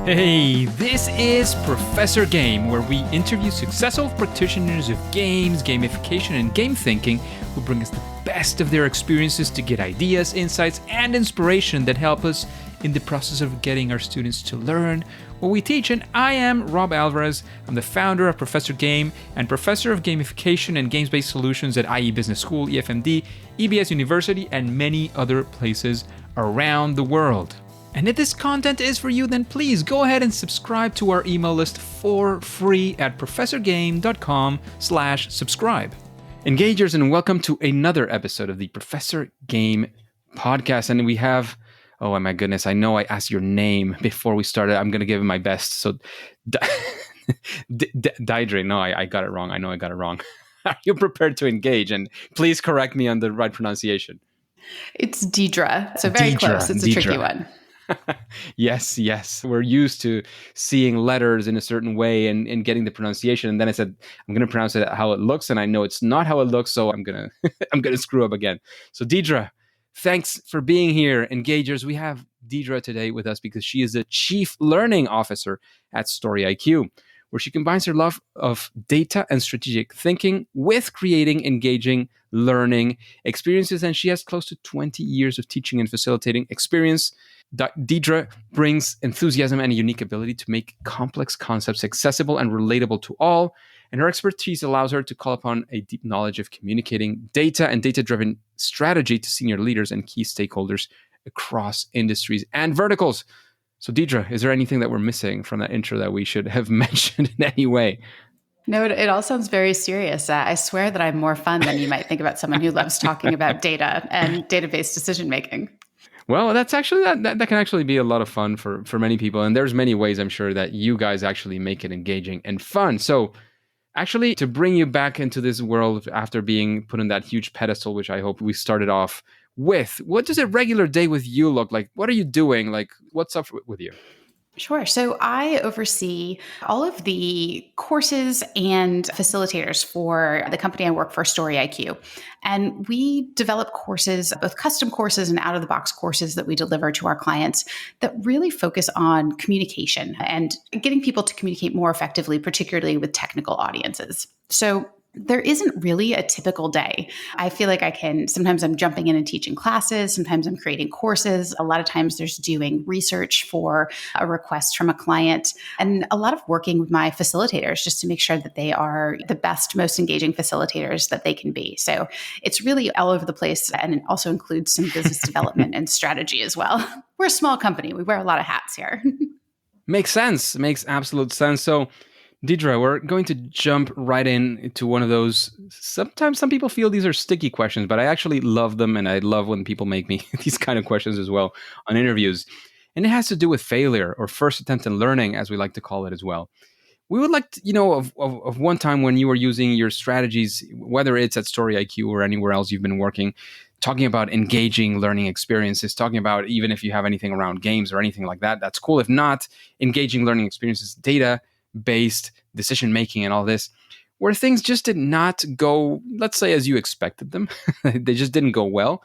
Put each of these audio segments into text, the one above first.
Hey, this is Professor Game, where we interview successful practitioners of games, gamification, and game thinking who bring us the best of their experiences to get ideas, insights, and inspiration that help us in the process of getting our students to learn what we teach. And I am Rob Alvarez. I'm the founder of Professor Game and professor of gamification and games-based solutions at IE Business School, EFMD, EBS University, and many other places around the world. And if this content is for you, then please go ahead and subscribe to our email list for free at professorgame.com/subscribe. Engagers, and welcome to another episode of the Professor Game podcast. And we have, oh my goodness, I know I asked your name before we started. I'm going to give it my best. So, Diedre, no, I got it wrong. I know I got it wrong. Are you prepared to engage? And please correct me on the right pronunciation. It's Diedre. So very close. It's a tricky one. Yes. We're used to seeing letters in a certain way and getting the pronunciation. And then I said, I'm going to pronounce it how it looks. And I know it's not how it looks. So I'm going to screw up again. So Diedre, thanks for being here. Engagers, we have Diedre today with us because she is the Chief Learning Officer at StoryIQ, where she combines her love of data and strategic thinking with creating engaging learning experiences. And she has close to 20 years of teaching and facilitating experience. Diedre brings enthusiasm and a unique ability to make complex concepts accessible and relatable to all. And her expertise allows her to call upon a deep knowledge of communicating data and data-driven strategy to senior leaders and key stakeholders across industries and verticals. So Diedre, is there anything that we're missing from that intro that we should have mentioned in any way? No, it all sounds very serious. I swear that I'm more fun than you might think about someone who loves talking about data and database decision-making. Well, that's actually that can actually be a lot of fun for many people. And there's many ways I'm sure that you guys actually make it engaging and fun. So actually, to bring you back into this world after being put on that huge pedestal, which I hope we started off with, what does a regular day with you look like? What are you doing? Like, what's up with you? Sure. So I oversee all of the courses and facilitators for the company I work for, StoryIQ. And we develop courses, both custom courses and out-of-the-box courses that we deliver to our clients that really focus on communication and getting people to communicate more effectively, particularly with technical audiences. So there isn't really a typical day. I feel like sometimes I'm jumping in and teaching classes. Sometimes I'm creating courses. A lot of times there's doing research for a request from a client and a lot of working with my facilitators just to make sure that they are the best, most engaging facilitators that they can be. So it's really all over the place, and it also includes some business development and strategy as well. We're a small company. We wear a lot of hats here. Makes sense. Makes absolute sense. So Diedre, we're going to jump right into one of those. Sometimes some people feel these are sticky questions, but I actually love them. And I love when people make me these kind of questions as well on interviews. And it has to do with failure or first attempt in learning, as we like to call it as well. We would like to, of one time when you were using your strategies, whether it's at StoryIQ or anywhere else you've been working, talking about engaging learning experiences, talking about even if you have anything around games or anything like that, that's cool. If not, engaging learning experiences, data-based decision-making and all this, where things just did not go, let's say, as you expected them. They just didn't go well.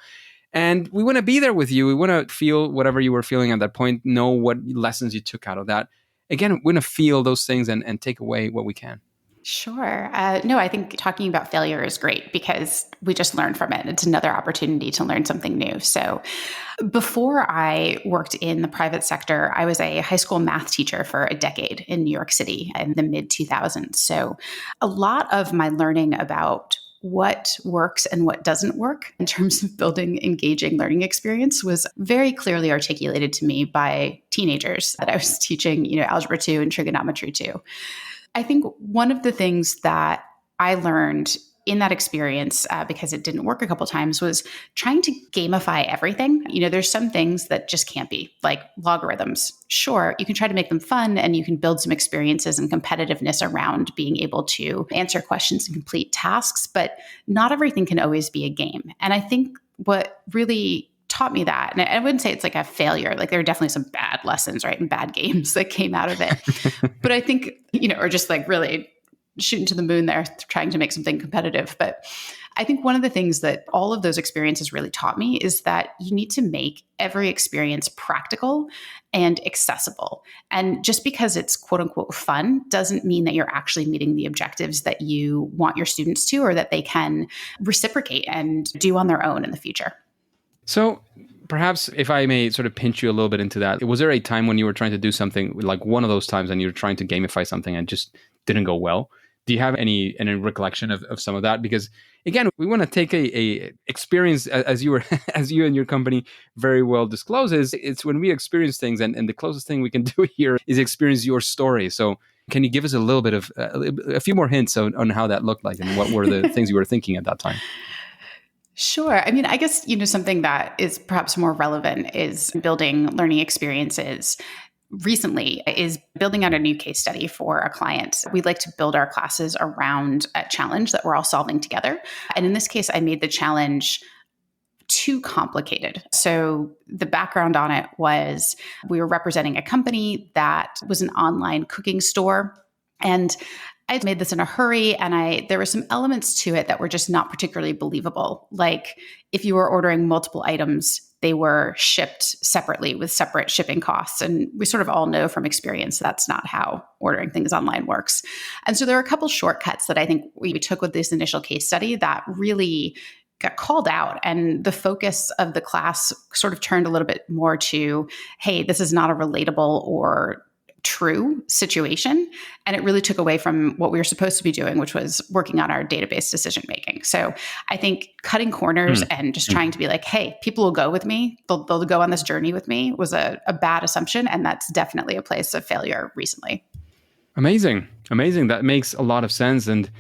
And we want to be there with you. We want to feel whatever you were feeling at that point, know what lessons you took out of that. Again, we want to feel those things and take away what we can. Sure. No, I think talking about failure is great because we just learn from it. It's another opportunity to learn something new. So before I worked in the private sector, I was a high school math teacher for a decade in New York City in the mid-2000s. So a lot of my learning about what works and what doesn't work in terms of building engaging learning experience was very clearly articulated to me by teenagers that I was teaching, Algebra 2 and Trigonometry 2. I think one of the things that I learned in that experience, because it didn't work a couple times, was trying to gamify everything. There's some things that just can't be, like logarithms. Sure, you can try to make them fun and you can build some experiences and competitiveness around being able to answer questions and complete tasks, but not everything can always be a game. And I think what really taught me that, and I wouldn't say it's like a failure, like there are definitely some bad lessons, right, and bad games that came out of it. But I think, or just like really shooting to the moon there, trying to make something competitive. But I think one of the things that all of those experiences really taught me is that you need to make every experience practical and accessible. And just because it's quote unquote fun doesn't mean that you're actually meeting the objectives that you want your students to, or that they can reciprocate and do on their own in the future. So perhaps if I may sort of pinch you a little bit into that, was there a time when you were trying to do something, like one of those times, and you were trying to gamify something and just didn't go well? Do you have any recollection of some of that? Because again, we want to take a experience, as you were as you and your company very well disclose, is it's when we experience things, and the closest thing we can do here is experience your story. So can you give us a little bit of a few more hints on how that looked like, and what were the things you were thinking at that time? Sure. I mean, I guess, something that is perhaps more relevant is building learning experiences. Recently is building out a new case study for a client. We'd like to build our classes around a challenge that we're all solving together. And in this case, I made the challenge too complicated. So the background on it was we were representing a company that was an online cooking store. And I made this in a hurry, and there were some elements to it that were just not particularly believable. Like if you were ordering multiple items, they were shipped separately with separate shipping costs. And we sort of all know from experience that's not how ordering things online works. And so there are a couple shortcuts that I think we took with this initial case study that really got called out. And the focus of the class sort of turned a little bit more to, hey, this is not a relatable or true situation. And it really took away from what we were supposed to be doing, which was working on our database decision making. So I think cutting corners and just trying to be like, hey, people will go with me. They'll go on this journey with me was a bad assumption. And that's definitely a place of failure recently. Amazing. That makes a lot of sense. And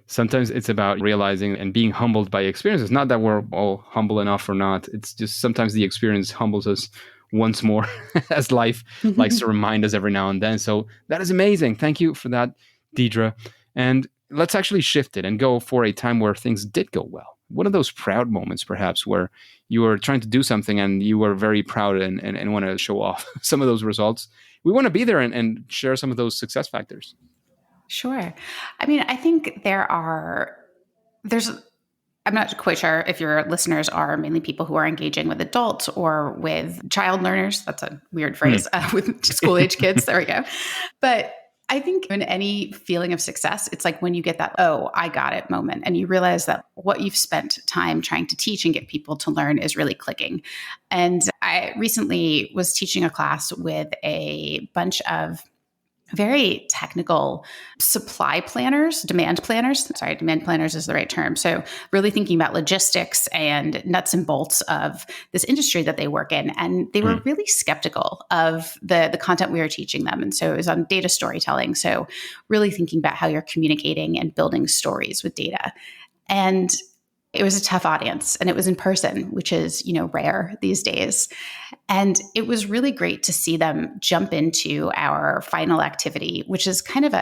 sometimes it's about realizing and being humbled by experiences. Not that we're all humble enough or not. It's just sometimes the experience humbles us once more, as life likes to remind us every now and then. So that is amazing. Thank you for that, Diedre. And let's actually shift it and go for a time where things did go well. One of those proud moments, perhaps, where you were trying to do something and you were very proud and want to show off some of those results. We want to be there and share some of those success factors. Sure. I mean, I think I'm not quite sure if your listeners are mainly people who are engaging with adults or with child learners. That's a weird phrase, with school age kids. There we go. But I think in any feeling of success, it's like when you get that, oh, I got it moment, and you realize that what you've spent time trying to teach and get people to learn is really clicking. And I recently was teaching a class with a bunch of very technical demand planners is the right term. So really thinking about logistics and nuts and bolts of this industry that they work in. And they were really skeptical of the content we were teaching them. And so it was on data storytelling. So really thinking about how you're communicating and building stories with data. And it was a tough audience, and it was in person, which is, rare these days. And it was really great to see them jump into our final activity, which is kind of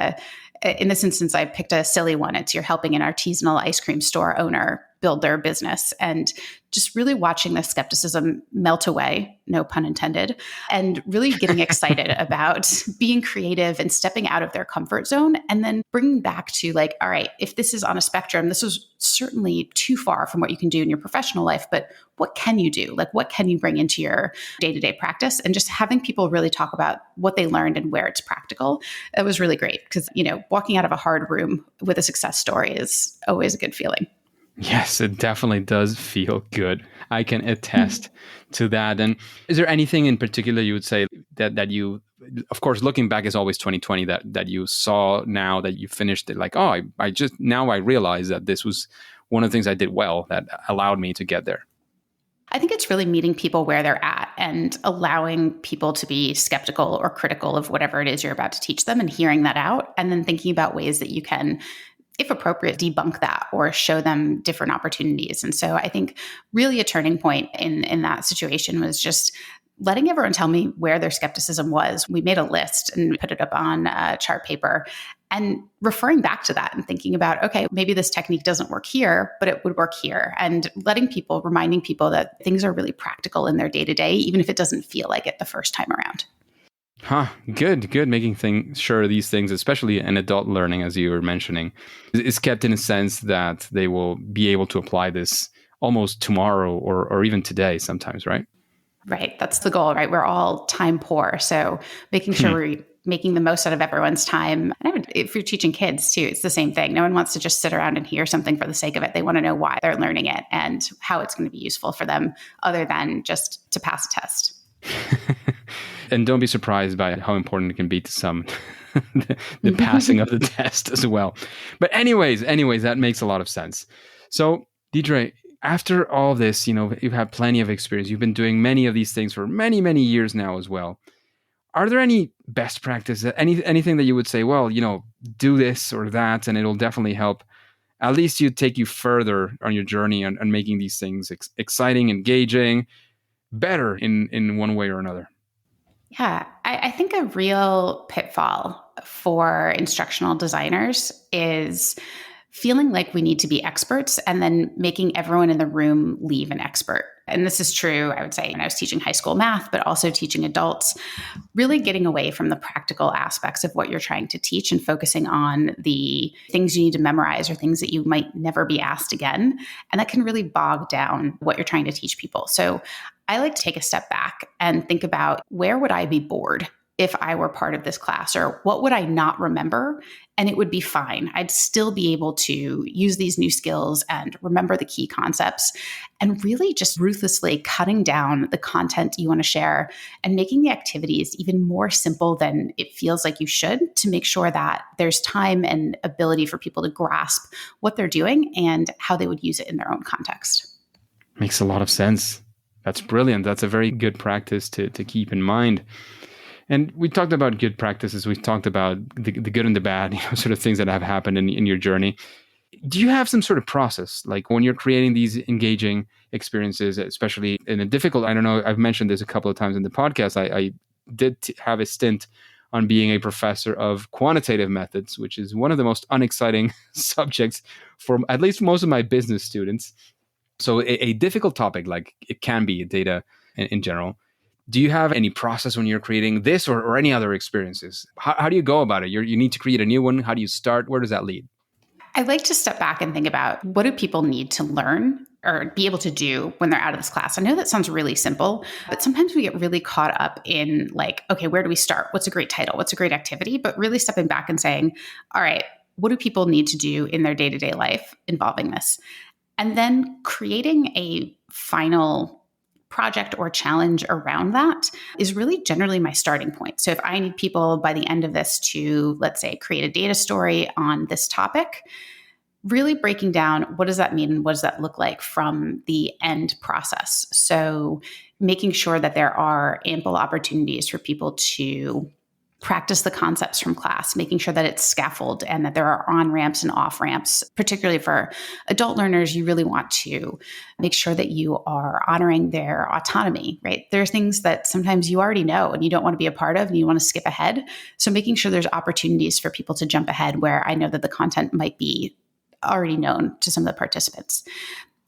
in this instance, I picked a silly one. It's you're helping an artisanal ice cream store owner build their business, and just really watching the skepticism melt away, no pun intended, and really getting excited about being creative and stepping out of their comfort zone, and then bringing back to like, all right, if this is on a spectrum, this is certainly too far from what you can do in your professional life, but what can you do? Like, what can you bring into your day-to-day practice? And just having people really talk about what they learned and where it's practical. It was really great because, walking out of a hard room with a success story is always a good feeling. Yes, it definitely does feel good. I can attest to that. And is there anything in particular you would say that you, of course, looking back is always 2020, that you saw now that you finished it, like, oh, I realize that this was one of the things I did well that allowed me to get there? I think it's really meeting people where they're at and allowing people to be skeptical or critical of whatever it is you're about to teach them, and hearing that out, and then thinking about ways that you can, if appropriate, debunk that or show them different opportunities. And so I think really a turning point in that situation was just letting everyone tell me where their skepticism was. We made a list and put it up on chart paper, and referring back to that and thinking about, okay, maybe this technique doesn't work here, but it would work here. And reminding people that things are really practical in their day-to-day, even if it doesn't feel like it the first time around. Huh. Good. Good. Making sure these things, especially in adult learning, as you were mentioning, is kept in a sense that they will be able to apply this almost tomorrow or even today sometimes, right? Right. That's the goal, right? We're all time poor. So making sure Hmm. we're making the most out of everyone's time. And if you're teaching kids too, it's the same thing. No one wants to just sit around and hear something for the sake of it. They want to know why they're learning it and how it's going to be useful for them other than just to pass a test. And don't be surprised by how important it can be to some, the passing of the test as well. But anyways, that makes a lot of sense. So, Diedre, after all this, you've had plenty of experience. You've been doing many of these things for many, many years now as well. Are there any best practices, anything that you would say, well, do this or that, and it'll definitely help at least take you further on your journey on making these things exciting, engaging, better in one way or another? Yeah, I think a real pitfall for instructional designers is feeling like we need to be experts and then making everyone in the room leave an expert. And this is true, I would say, when I was teaching high school math, but also teaching adults, really getting away from the practical aspects of what you're trying to teach and focusing on the things you need to memorize or things that you might never be asked again. And that can really bog down what you're trying to teach people. So I like to take a step back and think about, where would I be bored if I were part of this class, or what would I not remember? And it would be fine. I'd still be able to use these new skills and remember the key concepts, and really just ruthlessly cutting down the content you want to share and making the activities even more simple than it feels like you should, to make sure that there's time and ability for people to grasp what they're doing and how they would use it in their own context. Makes a lot of sense. That's brilliant. That's a very good practice to keep in mind. And we talked about good practices. We talked about the good and the bad, sort of things that have happened in your journey. Do you have some sort of process, like when you're creating these engaging experiences, especially in a difficult, I don't know, I've mentioned this a couple of times in the podcast. I did have a stint on being a professor of quantitative methods, which is one of the most unexciting subjects for at least most of my business students. So a difficult topic, like it can be data in general. Do you have any process when you're creating this or any other experiences? How do you go about it? You need to create a new one. How do you start? Where does that lead? I like to step back and think about, what do people need to learn or be able to do when they're out of this class? I know that sounds really simple, but sometimes we get really caught up in like, okay, where do we start? What's a great title? What's a great activity? But really stepping back and saying, all right, what do people need to do in their day-to-day life involving this? And then creating a final project or challenge around that is really generally my starting point. So if I need people by the end of this to, let's say, create a data story on this topic, really breaking down, what does that mean and what does that look like from the end process? So making sure that there are ample opportunities for people to practice the concepts from class, making sure that it's scaffolded and that there are on-ramps and off-ramps. Particularly for adult learners, you really want to make sure that you are honoring their autonomy, right? There are things that sometimes you already know and you don't want to be a part of and you want to skip ahead. So making sure there's opportunities for people to jump ahead where I know that the content might be already known to some of the participants.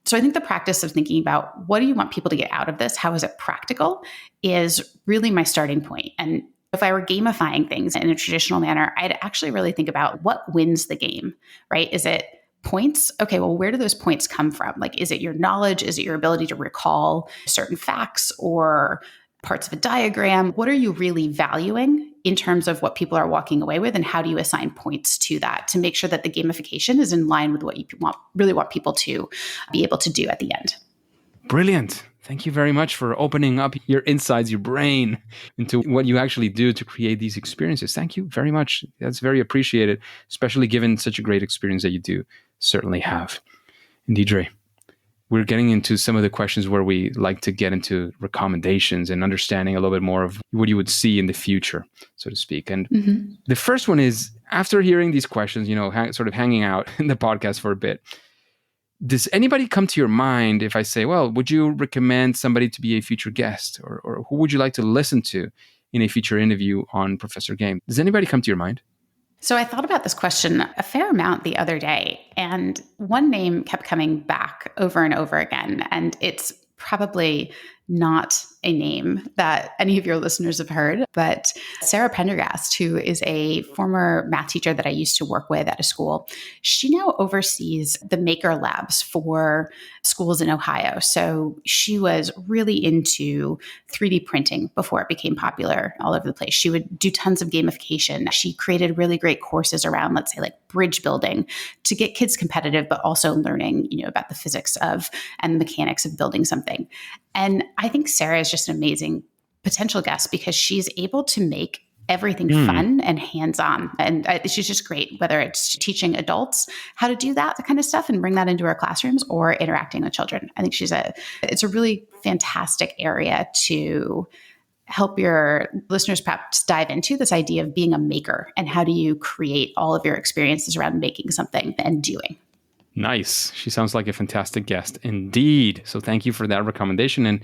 So I think the practice of thinking about, what do you want people to get out of this? How is it practical? Is really my starting point. And if I were gamifying things in a traditional manner, I'd actually really think about, what wins the game, right? Is it points? Okay, well, where do those points come from? Like, is it your knowledge? Is it your ability to recall certain facts or parts of a diagram? What are you really valuing in terms of what people are walking away with, and how do you assign points to that to make sure that the gamification is in line with what you really want people to be able to do at the end? Brilliant. Thank you very much for opening up your insides, your brain, into what you actually do to create these experiences. Thank you very much. That's very appreciated, especially given such a great experience that you do certainly have. And Diedre, we're getting into some of the questions where we like to get into recommendations and understanding a little bit more of what you would see in the future, so to speak. And the first one is, after hearing these questions, sort of hanging out in the podcast for a bit, does anybody come to your mind if I say, well, would you recommend somebody to be a future guest, or who would you like to listen to in a future interview on Professor Game? Does anybody come to your mind? So I thought about this question a fair amount the other day, and one name kept coming back over and over again. And it's probably not a name that any of your listeners have heard, but Sarah Pendergast, who is a former math teacher that I used to work with at a school, she now oversees the maker labs for schools in Ohio. So she was really into 3D printing before it became popular all over the place. She would do tons of gamification. She created really great courses around, let's say, like bridge building to get kids competitive, but also learning, about the physics of and the mechanics of building something. And I think Sarah is just an amazing potential guest because she's able to make everything fun and hands-on. And she's just great, whether it's teaching adults how to do that kind of stuff and bring that into our classrooms or interacting with children. I think it's a really fantastic area to help your listeners perhaps dive into this idea of being a maker and how do you create all of your experiences around making something and doing. Nice. She sounds like a fantastic guest indeed. So thank you for that recommendation and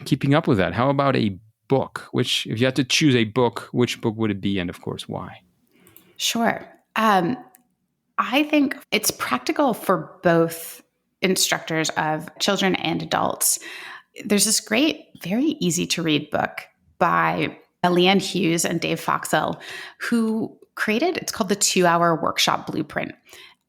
keeping up with that. How about a book? If you had to choose a book, which book would it be? And of course, why? Sure. I think it's practical for both instructors of children and adults. There's this great, very easy to read book by Leanne Hughes and Dave Foxell, who created, it's called the 2-Hour Workshop Blueprint.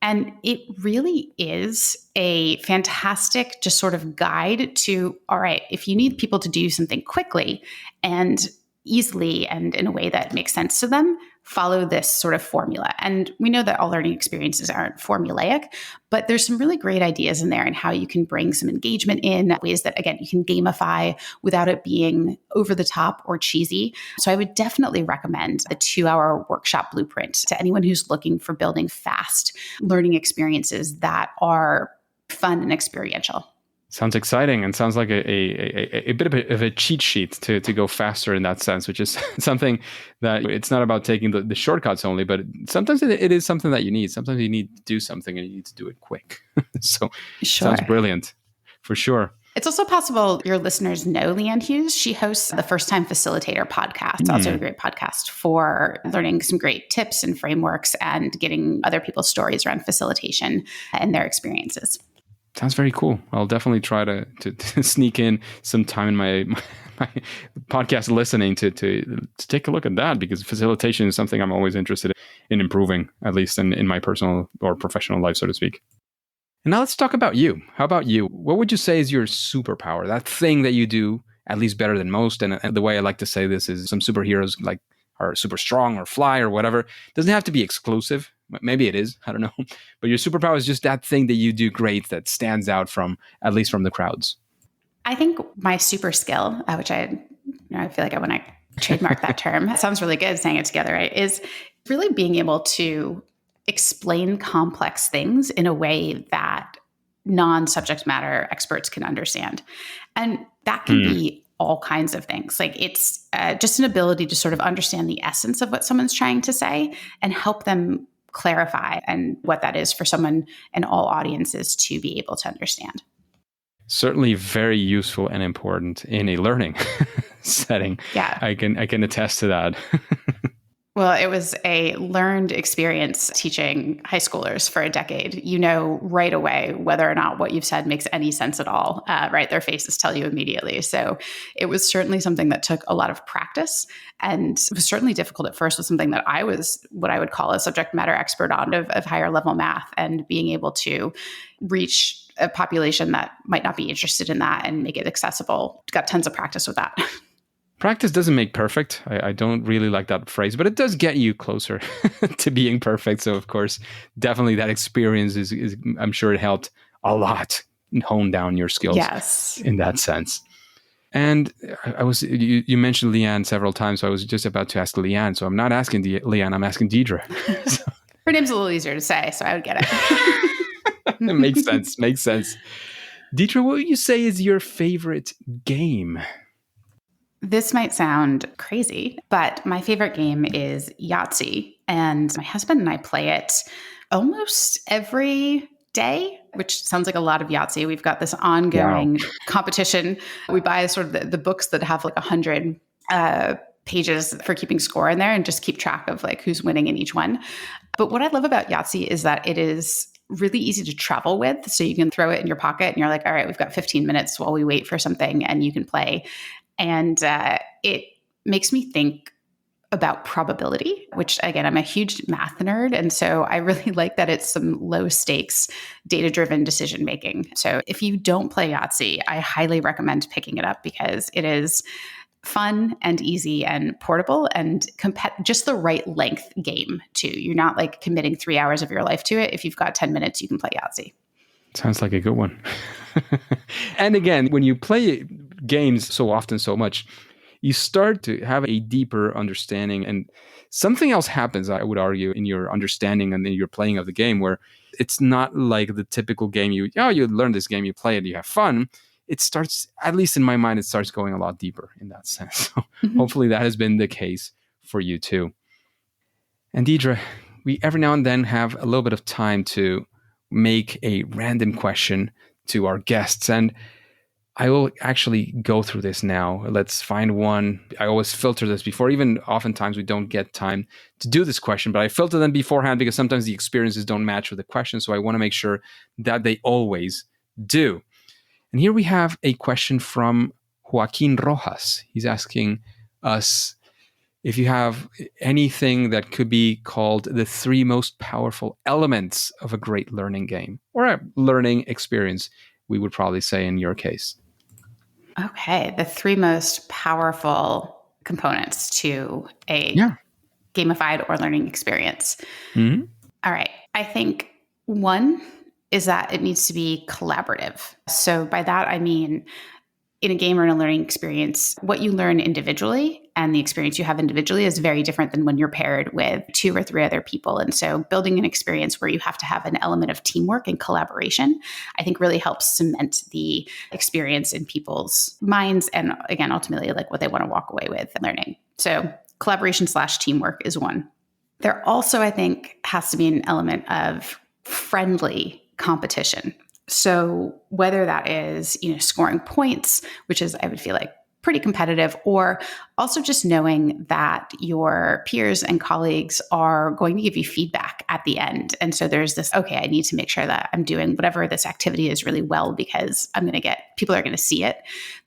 And it really is a fantastic just sort of guide to, all right, if you need people to do something quickly and easily and in a way that makes sense to them, follow this sort of formula. And we know that all learning experiences aren't formulaic, but there's some really great ideas in there and how you can bring some engagement in ways that, again, you can gamify without it being over the top or cheesy. So I would definitely recommend the 2-Hour Workshop Blueprint to anyone who's looking for building fast learning experiences that are fun and experiential. Sounds exciting and sounds like a bit of a cheat sheet to go faster in that sense, which is something that it's not about taking the shortcuts only, but sometimes it is something that you need. Sometimes you need to do something and you need to do it quick. So Sounds brilliant for sure. It's also possible your listeners know Leanne Hughes. She hosts the First Time Facilitator podcast. It's also a great podcast for learning some great tips and frameworks and getting other people's stories around facilitation and their experiences. Sounds very cool. I'll definitely try to sneak in some time in my podcast listening to take a look at that, because facilitation is something I'm always interested in improving, at least in my personal or professional life, so to speak. And now let's talk about you. How about you? What would you say is your superpower? That thing that you do at least better than most. And the way I like to say this is some superheroes are super strong or fly or whatever. Doesn't have to be exclusive. Maybe it is. I don't know. But your superpower is just that thing that you do great that stands out at least from the crowds. I think my super skill, which I feel like I want to trademark that term. It sounds really good saying it together, right? Is really being able to explain complex things in a way that non-subject matter experts can understand. And that can be all kinds of things. Like it's just an ability to sort of understand the essence of what someone's trying to say and help them clarify and what that is for someone and all audiences to be able to understand. Certainly very useful and important in a learning setting. Yeah. I can attest to that. Well, it was a learned experience teaching high schoolers for a decade. You know right away whether or not what you've said makes any sense at all, right? Their faces tell you immediately. So it was certainly something that took a lot of practice, and it was certainly difficult at first with something that I was what I would call a subject matter expert on of higher level math, and being able to reach a population that might not be interested in that and make it accessible. Got tons of practice with that. Practice doesn't make perfect. I don't really like that phrase, but it does get you closer to being perfect. So, of course, definitely that experience is I'm sure it helped a lot hone down your skills in that sense. And you mentioned Leanne several times, so I was just about to ask Leanne. So I'm not asking Leanne, I'm asking Diedre. So. Her name's a little easier to say, so I would get it. It makes sense. Diedre, what would you say is your favorite game? This might sound crazy, but my favorite game is Yahtzee. And my husband and I play it almost every day, which sounds like a lot of Yahtzee. We've got this ongoing competition. We buy sort of the books that have like 100 pages for keeping score in there and just keep track of like who's winning in each one. But what I love about Yahtzee is that it is really easy to travel with. So you can throw it in your pocket and you're like, all right, we've got 15 minutes while we wait for something, and you can play. And it makes me think about probability, which again, I'm a huge math nerd. And so I really like that it's some low stakes, data driven decision making. So if you don't play Yahtzee, I highly recommend picking it up because it is fun and easy and portable and just the right length game too. You're not like committing 3 hours of your life to it. If you've got 10 minutes, you can play Yahtzee. Sounds like a good one. And again, when you play games so often, so much, you start to have a deeper understanding. And something else happens, I would argue, in your understanding and in your playing of the game, where it's not like the typical game you learn this game, you play it, you have fun. It starts, at least in my mind, it starts going a lot deeper in that sense. So hopefully that has been the case for you too. And Diedre, we every now and then have a little bit of time to make a random question to our guests. And I will actually go through this now. Let's find one. I always filter this before. Even oftentimes we don't get time to do this question, but I filter them beforehand because sometimes the experiences don't match with the question. So I want to make sure that they always do. And here we have a question from Joaquin Rojas. He's asking us if you have anything that could be called the 3 most powerful elements of a great learning game or a learning experience, we would probably say in your case. Okay, the 3 most powerful components to a gamified or learning experience. Mm-hmm. All right. I think 1 is that it needs to be collaborative. So by that, I mean, in a game or in a learning experience, what you learn individually and the experience you have individually is very different than when you're paired with 2 or 3 other people. And so building an experience where you have to have an element of teamwork and collaboration, I think really helps cement the experience in people's minds. And again, ultimately, like what they want to walk away with learning. So collaboration/teamwork is 1. There also, I think, has to be an element of friendly competition. So whether that is, scoring points, which is, I would feel like, pretty competitive, or also just knowing that your peers and colleagues are going to give you feedback at the end. And so there's this, okay, I need to make sure that I'm doing whatever this activity is really well because people are going to see it.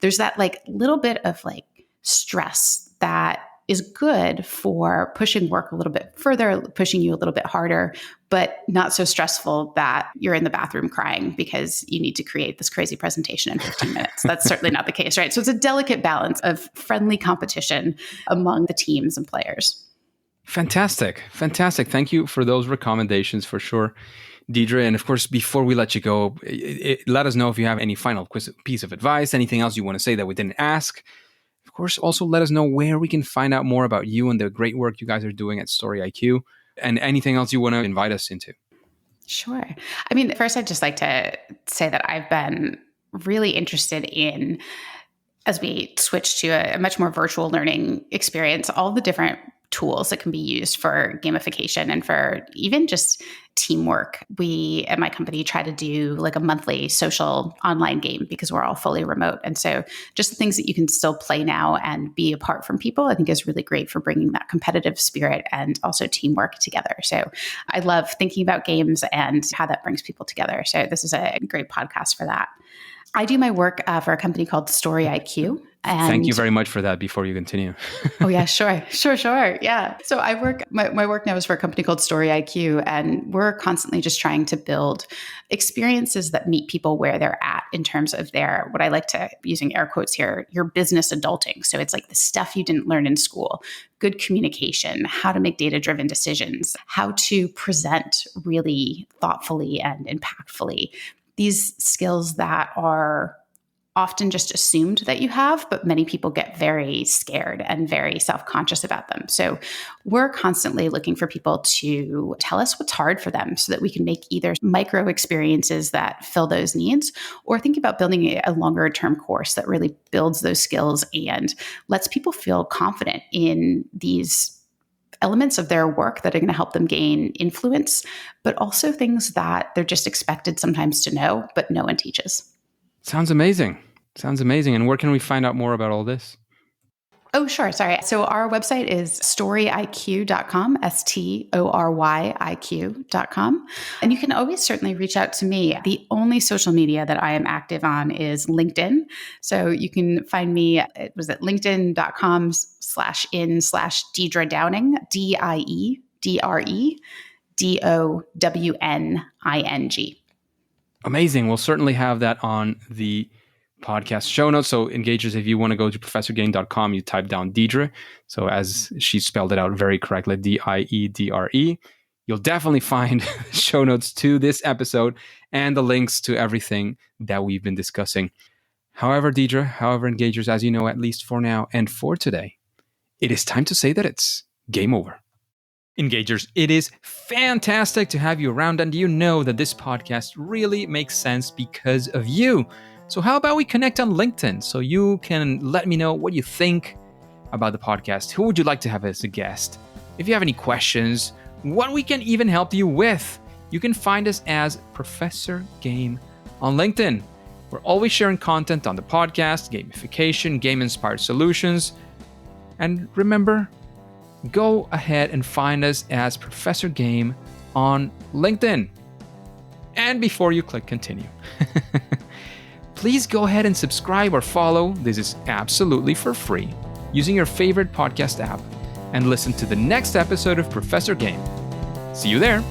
There's that like little bit of like stress that is good for pushing work a little bit further, pushing you a little bit harder, but not so stressful that you're in the bathroom crying because you need to create this crazy presentation in 15 minutes. That's certainly not the case, right? So it's a delicate balance of friendly competition among the teams and players. Fantastic. Thank you for those recommendations for sure, Diedre. And of course, before we let you go, let us know if you have any final piece of advice, anything else you want to say that we didn't ask. Of course, also let us know where we can find out more about you and the great work you guys are doing at StoryIQ and anything else you want to invite us into. Sure. I mean, first, I'd just like to say that I've been really interested in, as we switch to a much more virtual learning experience, all the different tools that can be used for gamification and for even just teamwork. We at my company try to do like a monthly social online game because we're all fully remote. And so just the things that you can still play now and be apart from people, I think is really great for bringing that competitive spirit and also teamwork together. So I love thinking about games and how that brings people together. So this is a great podcast for that. I do my work for a company called StoryIQ. And thank you very much for that before you continue. Oh, yeah, sure. Yeah. So I work, my work now is for a company called StoryIQ, and we're constantly just trying to build experiences that meet people where they're at in terms of their, what I like to, using air quotes here, your business adulting. So it's like the stuff you didn't learn in school, good communication, how to make data-driven decisions, how to present really thoughtfully and impactfully. These skills that are often just assumed that you have, but many people get very scared and very self-conscious about them. So we're constantly looking for people to tell us what's hard for them so that we can make either micro experiences that fill those needs or think about building a longer term course that really builds those skills and lets people feel confident in these elements of their work that are going to help them gain influence, but also things that they're just expected sometimes to know, but no one teaches. Sounds amazing. And where can we find out more about all this? Oh, sure. Sorry. So our website is storyiq.com, STORYIQ.com. And you can always certainly reach out to me. The only social media that I am active on is LinkedIn. So you can find me, it was at linkedin.com/in/Diedre Downing, DIEDREDOWNING. Amazing. We'll certainly have that on the podcast show notes. So engagers, if you want to go to professorgain.com, you type down Diedre. So as she spelled it out very correctly, DIEDRE, you'll definitely find show notes to this episode and the links to everything that we've been discussing. However, Diedre, engagers, as you know, at least for now and for today, it is time to say that it's game over. Engagers, it is fantastic to have you around, and you know that this podcast really makes sense because of you. So how about we connect on LinkedIn so you can let me know what you think about the podcast? Who would you like to have as a guest? If you have any questions, what we can even help you with, you can find us as Professor Game on LinkedIn. We're always sharing content on the podcast, gamification, game-inspired solutions. And remember, go ahead and find us as Professor Game on LinkedIn. And before you click continue, please go ahead and subscribe or follow. This is absolutely for free using your favorite podcast app, and listen to the next episode of Professor Game. See you there.